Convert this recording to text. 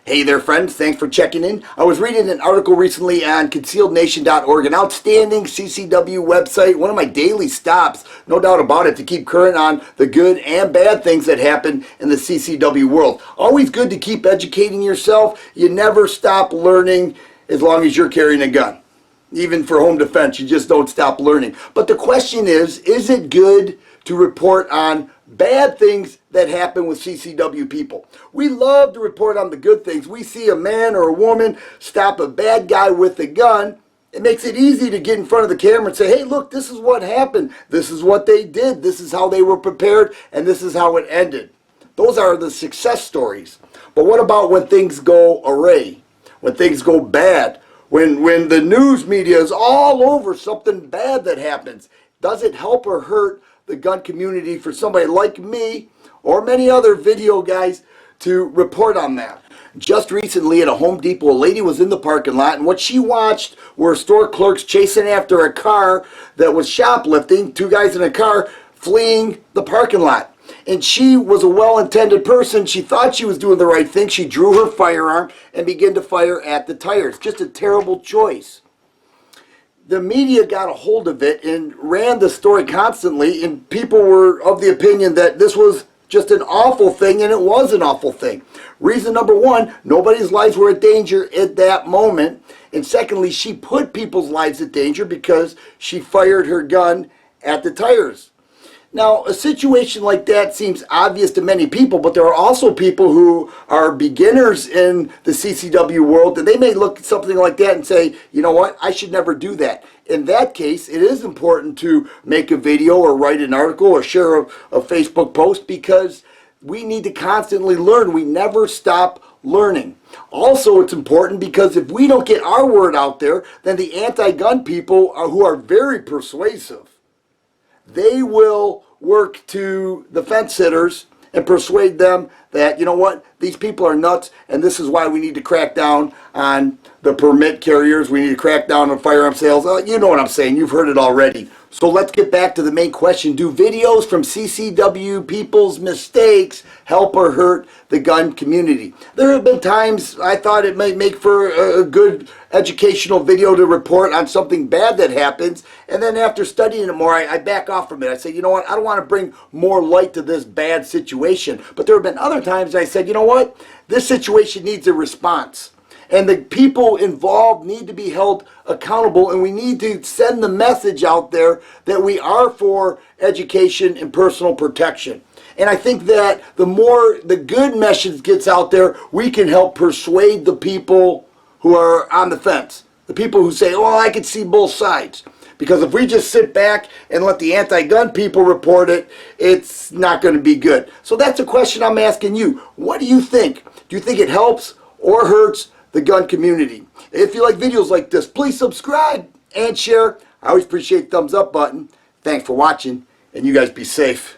Hey there, friends. Thanks for checking in. I was reading an article recently on concealednation.org, an outstanding CCW website, one of my daily stops, no doubt about it, to keep current on the good and bad things that happen in the CCW world. Always good to keep educating yourself. You never stop learning as long as you're carrying a gun. Even for home defense, you just don't stop learning. But the question is it good to report on bad things that happen with CCW people? We love to report on the good things. We see a man or a woman stop a bad guy with a gun. It makes it easy to get in front of the camera and say, hey, look, this is what happened. This is what they did. This is how they were prepared, and this is how it ended. Those are the success stories. But what about when things go awry? When things go bad? When the news media is all over something bad that happens? Does it help or hurt the gun community for somebody like me or many other video guys to report on that? Just recently at a Home Depot, a lady was in the parking lot, and what she watched were store clerks chasing after a car that was shoplifting, two guys in a car fleeing the parking lot. And she was a well-intended person. She thought she was doing the right thing. She drew her firearm and began to fire at the tires. Just a terrible choice. The media got a hold of it and ran the story constantly, and people were of the opinion that this was just an awful thing, and it was an awful thing. Reason number one, nobody's lives were in danger at that moment. And secondly, she put people's lives in danger because she fired her gun at the tires. Now, a situation like that seems obvious to many people, but there are also people who are beginners in the CCW world, and they may look at something like that and say, you know what, I should never do that. In that case, it is important to make a video or write an article or share a Facebook post, because we need to constantly learn. We never stop learning. Also, it's important because if we don't get our word out there, then the anti-gun people who are very persuasive, they will work to the fence sitters and persuade them that, you know what, these people are nuts, and this is why we need to crack down on the permit carriers. We need to crack down on firearm sales. You know what I'm saying. You've heard it already. So let's get back to the main question. Do videos from CCW people's mistakes help or hurt the gun community? There have been times I thought it might make for a good educational video to report on something bad that happens, and then after studying it more, I back off from it. I say, you know what, I don't want to bring more light to this bad situation. But there have been other times I said, you know what, this situation needs a response. And the people involved need to be held accountable, and we need to send the message out there that we are for education and personal protection. And I think that the more the good message gets out there, we can help persuade the people who are on the fence. The people who say, oh, I can see both sides. Because if we just sit back and let the anti-gun people report it, it's not going to be good. So that's a question I'm asking you. What do you think? Do you think it helps or hurts the gun community? If you like videos like this, please subscribe and share. I always appreciate the thumbs up button. Thanks for watching, and you guys be safe.